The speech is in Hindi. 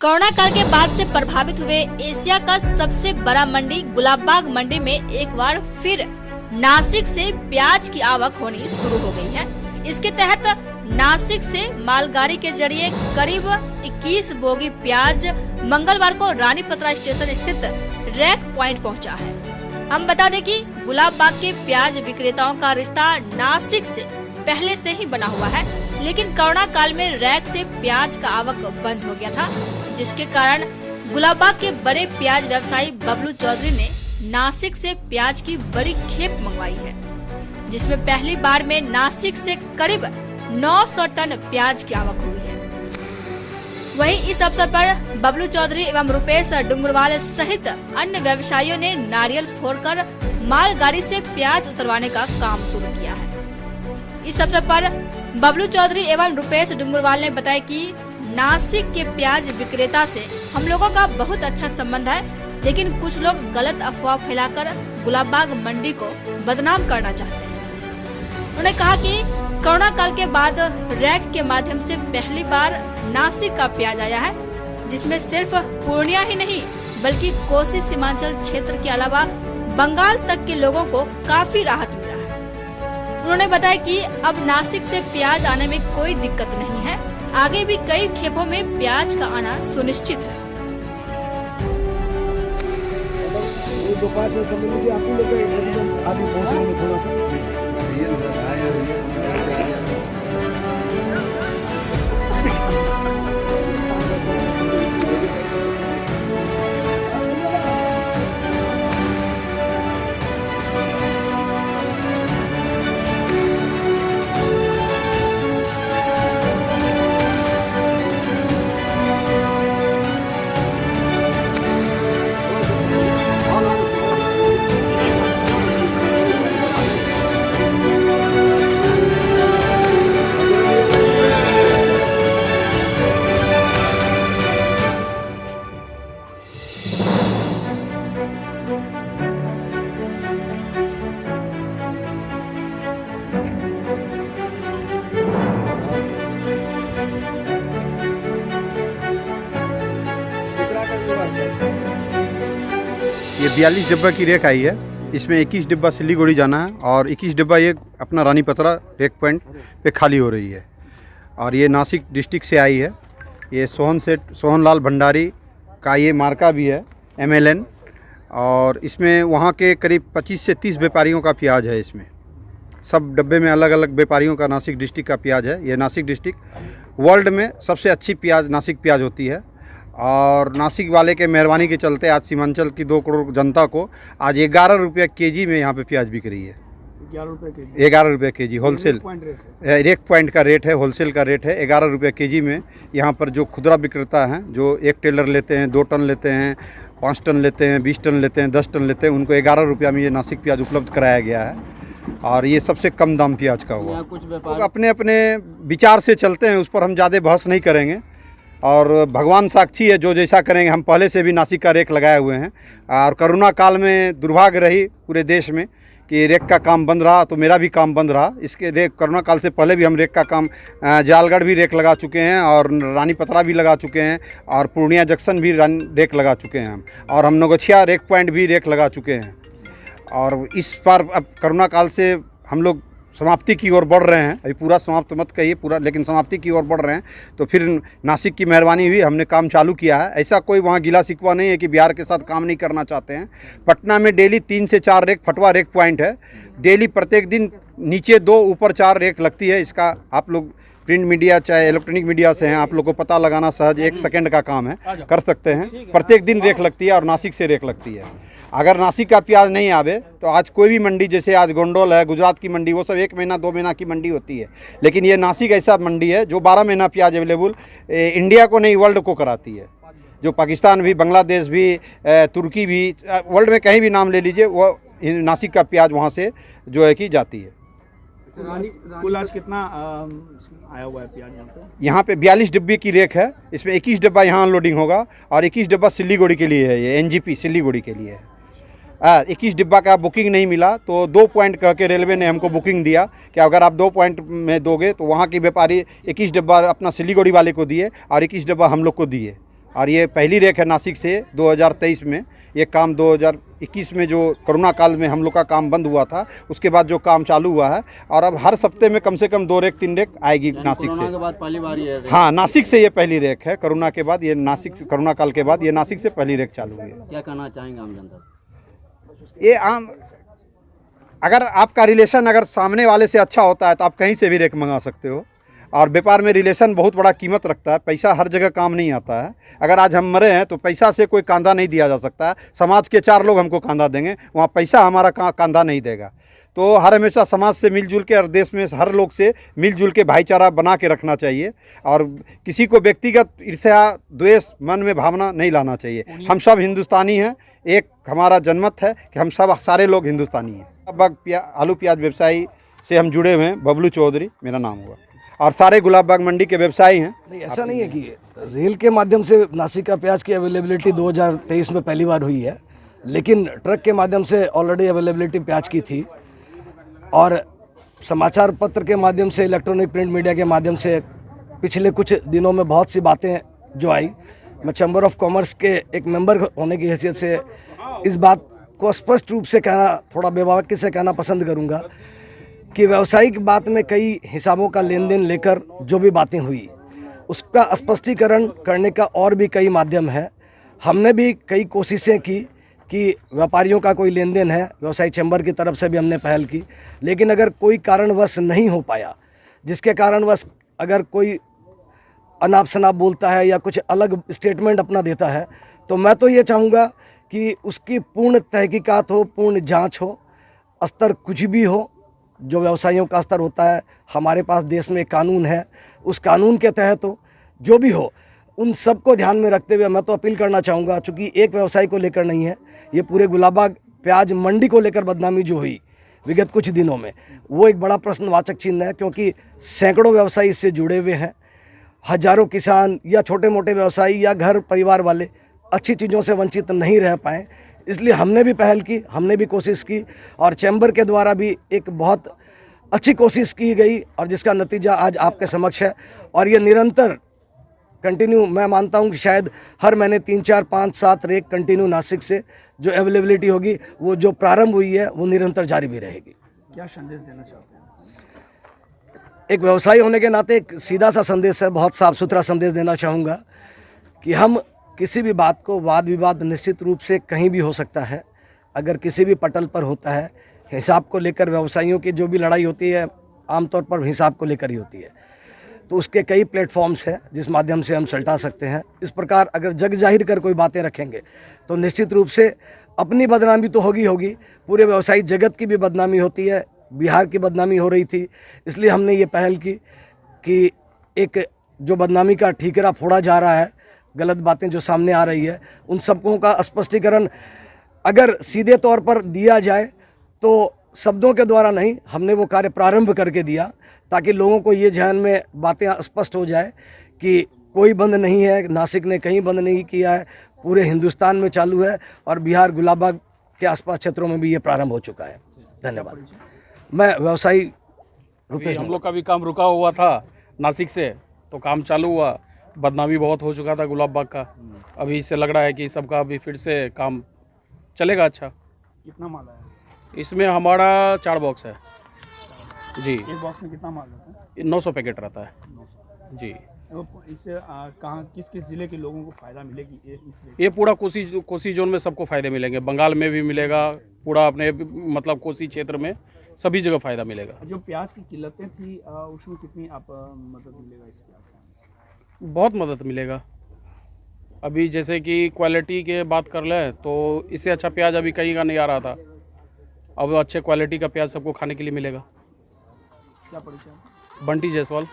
कोरोना काल के बाद से प्रभावित हुए एशिया का सबसे बड़ा मंडी गुलाबबाग मंडी में एक बार फिर नासिक से प्याज की आवक होनी शुरू हो गई है। इसके तहत नासिक से मालगाड़ी के जरिए करीब 21 बोगी प्याज मंगलवार को रानी पतरा स्टेशन स्थित रैक पॉइंट पहुंचा है। हम बता दें कि गुलाबबाग के प्याज विक्रेताओं का रिश्ता नासिक से पहले से ही बना हुआ है, लेकिन कोरोना काल में रैक से प्याज का आवक बंद हो गया था, जिसके कारण गुलाबबाग के बड़े प्याज व्यवसायी बबलू चौधरी ने नासिक से प्याज की बड़ी खेप मंगवाई है, जिसमें पहली बार में नासिक से करीब 900 टन प्याज की आवक हुई है। वहीं इस अवसर पर बबलू चौधरी एवं रुपेश डुंगरवाल सहित अन्य व्यवसायियों ने नारियल फोड़कर मालगाड़ी से प्याज उतरवाने का काम शुरू किया है। इस अवसर पर बबलू चौधरी एवं रुपेश डुंगरवाल ने बताया कि नासिक के प्याज विक्रेता से हम लोगों का बहुत अच्छा संबंध है, लेकिन कुछ लोग गलत अफवाह फैलाकर गुलाबबाग मंडी को बदनाम करना चाहते हैं। उन्होंने कहा कि कोरोना काल के बाद रैक के माध्यम से पहली बार नासिक का प्याज आया है, जिसमें सिर्फ पूर्णिया ही नहीं बल्कि कोसी सीमांचल क्षेत्र के अलावा बंगाल तक के लोगों को काफी राहत मिला है। उन्होंने बताया कि अब नासिक से प्याज आने में कोई दिक्कत नहीं है, आगे भी कई खेपों में प्याज का आना सुनिश्चित है। दोपहर में समझ लीजिए आप लोग एकदम आगे पहुंचने में थोड़ा सा ये 42 डिब्बा की रेक आई है। इसमें 21 डिब्बा सिलीगुड़ी जाना है और 21 डिब्बा ये अपना रानी पतरा रेक पॉइंट पे खाली हो रही है। और ये नासिक डिस्ट्रिक्ट से आई है। ये सोहनलाल भंडारी का ये मार्का भी है MLN, और इसमें वहाँ के करीब 25 से 30 व्यापारियों का प्याज है। इसमें सब डब्बे में अलग अलग व्यापारियों का नासिक डिस्ट्रिक्ट का प्याज है। ये नासिक डिस्ट्रिक्ट वर्ल्ड में सबसे अच्छी प्याज नासिक प्याज होती है, और नासिक वाले के मेहरबानी के चलते आज सीमांचल की 2 करोड़ जनता को आज 11 रुपये केजी में यहाँ पे प्याज बिक रही है। 11 रुपये केजी होलसेल रेक पॉइंट का रेट है, होलसेल का रेट है 11 रुपये केजी में। यहाँ पर जो खुदरा विक्रेता हैं, जो 1 टेलर लेते हैं, 2 टन लेते हैं, 5 टन लेते हैं, 20 टन लेते हैं, 10 टन लेते हैं, उनको 11 रुपया में ये नासिक प्याज उपलब्ध कराया गया है। और ये सबसे कम दाम प्याज का हुआ। कुछ अपने अपने विचार से चलते हैं, उस पर हम ज़्यादा बहस नहीं करेंगे। और भगवान साक्षी है, जो जैसा करेंगे। हम पहले से भी नासिक का रेक लगाए हुए हैं, और कोरोना काल में दुर्भाग्य रही पूरे देश में कि रेक का काम बंद रहा, तो मेरा भी काम बंद रहा। इसके रेक कोरोना काल से पहले भी हम रेक का काम जालगढ़ भी रेक लगा चुके हैं, और रानी पतरा भी लगा चुके हैं, और पूर्णिया जंक्शन भी रेक लगा चुके हैं हम, और हम नगोछिया रेक पॉइंट भी रेक लगा चुके हैं। और इस बार अब कोरोना काल से हम लोग समाप्ति की ओर बढ़ रहे हैं। अभी पूरा समाप्त मत कहिए पूरा, लेकिन समाप्ति की ओर बढ़ रहे हैं। तो फिर नासिक की मेहरबानी हुई, हमने काम चालू किया है। ऐसा कोई वहाँ गिला शिकवा नहीं है कि बिहार के साथ काम नहीं करना चाहते हैं। पटना में डेली 3 से 4 रेक फटवा रेक पॉइंट है। डेली प्रत्येक दिन नीचे 2 ऊपर 4 रेक लगती है। इसका आप लोग प्रिंट मीडिया चाहे इलेक्ट्रॉनिक मीडिया से हैं, आप लोग को पता लगाना सहज 1 सेकंड का काम है, कर सकते हैं। प्रत्येक दिन रेक लगती है, और नासिक से रेक लगती है। अगर नासिक का प्याज नहीं आवे तो आज कोई भी मंडी, जैसे आज गोंडोल है, गुजरात की मंडी, वो सब 1 महीना 2 महीना की मंडी होती है। लेकिन ये नासिक ऐसा मंडी है जो 12 महीना प्याज अवेलेबल इंडिया को नहीं वर्ल्ड को कराती है। जो पाकिस्तान भी, बांग्लादेश भी, तुर्की भी, वर्ल्ड में कहीं भी नाम ले लीजिए, वो नासिक का प्याज वहाँ से जो है कि जाती है। कुल आज कितना आया हुआ है प्याज यहाँ पे? यहाँ पे 42 डिब्बे की रेक है। इसमें 21 डिब्बा यहाँ अनलोडिंग होगा, और 21 डिब्बा सिलीगुड़ी के लिए है। ये NGP सिलीगुड़ी के लिए है। 21 डिब्बा का बुकिंग नहीं मिला, तो 2 पॉइंट कह के रेलवे ने हमको बुकिंग दिया कि अगर आप 2 पॉइंट में दोगे तो वहाँ के व्यापारी 21 डिब्बा अपना सिलीगुड़ी वाले को दिए, और 21 डिब्बा हम लोग को दिए। और ये पहली रेक है नासिक से 2023 में। ये काम 2021 में जो कोरोना काल में हम लोग का काम बंद हुआ था, उसके बाद जो काम चालू हुआ है, और अब हर हफ्ते में कम से कम 2 रेक 3 रेक आएगी नासिक से। कोरोना के बाद पहली बार ये रेक? हाँ, नासिक से ये पहली रेक है। कोरोना के बाद ये नासिक, कोरोना काल के बाद ये नासिक से पहली रेक चालू हुई है। क्या कहना चाहेंगे आम जनता? ये आम, अगर आपका रिलेशन अगर सामने वाले से अच्छा होता है तो आप कहीं से भी रेक मंगा सकते हो। और व्यापार में रिलेशन बहुत बड़ा कीमत रखता है। पैसा हर जगह काम नहीं आता है। अगर आज हम मरे हैं तो पैसा से कोई कांधा नहीं दिया जा सकता है। समाज के 4 लोग हमको कांधा देंगे, वहाँ पैसा हमारा कांधा नहीं देगा। तो हर हमेशा समाज से मिलजुल के और देश में हर लोग से मिलजुल के भाईचारा बना के रखना चाहिए, और किसी को व्यक्तिगत ईर्ष्या द्वेष मन में भावना नहीं लाना चाहिए। हम सब हिंदुस्तानी हैं। एक हमारा जनमत है कि हम सब सारे लोग हिंदुस्तानी हैं। अब आलू प्याज व्यवसायी से हम जुड़े हुए हैं। बबलू चौधरी मेरा नाम हुआ, और सारे गुलाबबाग मंडी के व्यवसायी हैं। नहीं, ऐसा नहीं है कि रेल के माध्यम से नासिक का प्याज की अवेलेबिलिटी 2023 में पहली बार हुई है, लेकिन ट्रक के माध्यम से ऑलरेडी अवेलेबिलिटी प्याज की थी। और समाचार पत्र के माध्यम से, इलेक्ट्रॉनिक प्रिंट मीडिया के माध्यम से पिछले कुछ दिनों में बहुत सी बातें जो आई, मैं चैम्बर ऑफ कॉमर्स के एक मेंबर होने की हैसियत से इस बात को स्पष्ट रूप से कहना, थोड़ा बेबाकी से कहना पसंद करूंगा कि व्यावसायिक बात में कई हिसाबों का लेन देन लेकर जो भी बातें हुई, उसका स्पष्टीकरण करने का और भी कई माध्यम है। हमने भी कई कोशिशें की कि व्यापारियों का कोई लेन देन है, व्यवसायी चैम्बर की तरफ से भी हमने पहल की, लेकिन अगर कोई कारणवश नहीं हो पाया, जिसके कारणवश अगर कोई अनाप शनाप बोलता है या कुछ अलग स्टेटमेंट अपना देता है, तो मैं तो ये चाहूँगा कि उसकी पूर्ण तहकीकात हो, पूर्ण जांच हो, स्तर कुछ भी हो, जो व्यवसायियों का स्तर होता है, हमारे पास देश में कानून है, उस कानून के तहत हो, जो भी हो, उन सब को ध्यान में रखते हुए मैं तो अपील करना चाहूँगा, चूँकि एक व्यवसायी को लेकर नहीं है, ये पूरे गुलाबबाग प्याज मंडी को लेकर बदनामी जो हुई विगत कुछ दिनों में, वो एक बड़ा प्रश्नवाचक चिन्ह है, क्योंकि सैकड़ों व्यवसायी इससे जुड़े हुए हैं। हजारों किसान या छोटे मोटे व्यवसायी या घर परिवार वाले अच्छी चीज़ों से वंचित नहीं रह पाए। इसलिए हमने भी पहल की, हमने भी कोशिश की, और चैम्बर के द्वारा भी एक बहुत अच्छी कोशिश की गई, और जिसका नतीजा आज आपके समक्ष है। और ये निरंतर कंटिन्यू, मैं मानता हूँ कि शायद हर महीने 3, 4, 5, 7 रेक कंटिन्यू नासिक से जो अवेलेबिलिटी होगी, वो जो प्रारंभ हुई है वो निरंतर जारी भी रहेगी। क्या संदेश देना चाहते हैं? एक व्यवसायी होने के नाते एक सीधा सा संदेश है, बहुत साफ सुथरा संदेश देना चाहूँगा कि हम किसी भी बात को, वाद विवाद निश्चित रूप से कहीं भी हो सकता है, अगर किसी भी पटल पर होता है, हिसाब को लेकर व्यवसायियों की जो भी लड़ाई होती है आमतौर पर हिसाब को लेकर ही होती है, तो उसके कई प्लेटफॉर्म्स हैं जिस माध्यम से हम सलटा सकते हैं। इस प्रकार अगर जग जाहिर कर कोई बातें रखेंगे तो निश्चित रूप से अपनी बदनामी तो होगी, पूरे व्यवसायिक जगत की भी बदनामी होती है, बिहार की बदनामी हो रही थी। इसलिए हमने ये पहल की कि एक जो बदनामी का ठीकरा फोड़ा जा रहा है, गलत बातें जो सामने आ रही है, उन सबकों का स्पष्टीकरण अगर सीधे तौर पर दिया जाए तो शब्दों के द्वारा नहीं, हमने वो कार्य प्रारंभ करके दिया, ताकि लोगों को ये ध्यान में बातें स्पष्ट हो जाए कि कोई बंद नहीं है, नासिक ने कहीं बंद नहीं किया है, पूरे हिंदुस्तान में चालू है, और बिहार गुलाबबाग के आसपास क्षेत्रों में भी ये प्रारंभ हो चुका है। धन्यवाद। मैं व्यवसायी रुपेश। हम लोग का भी काम रुका हुआ था नासिक से, तो काम चालू हुआ। बदनामी बहुत हो चुका था गुलाबबाग का, अभी इससे लग रहा है कि सबका अभी फिर से काम चलेगा अच्छा। कितना माल आया? इसमें हमारा 4 बॉक्स है जी। एक बॉक्स में कितना माल रहता है? 900 पैकेट रहता है जी। इससे कहाँ, किस किस जिले के लोगों को फ़ायदा मिलेगी इस रेट? ये पूरा कोसी जोन में सबको फ़ायदे मिलेंगे, बंगाल में भी मिलेगा, पूरा अपने मतलब कोसी क्षेत्र में सभी जगह फ़ायदा मिलेगा। जो प्याज की किल्लतें थी उसमें कितनी आप मदद मिलेगा इसकी? बहुत मदद मिलेगा। अभी जैसे कि क्वालिटी के बात कर लें तो इससे अच्छा प्याज अभी कहीं का नहीं आ रहा था, अब अच्छे क्वालिटी का प्याज सबको खाने के लिए मिलेगा। क्या परिचय? बंटी जायसवाल।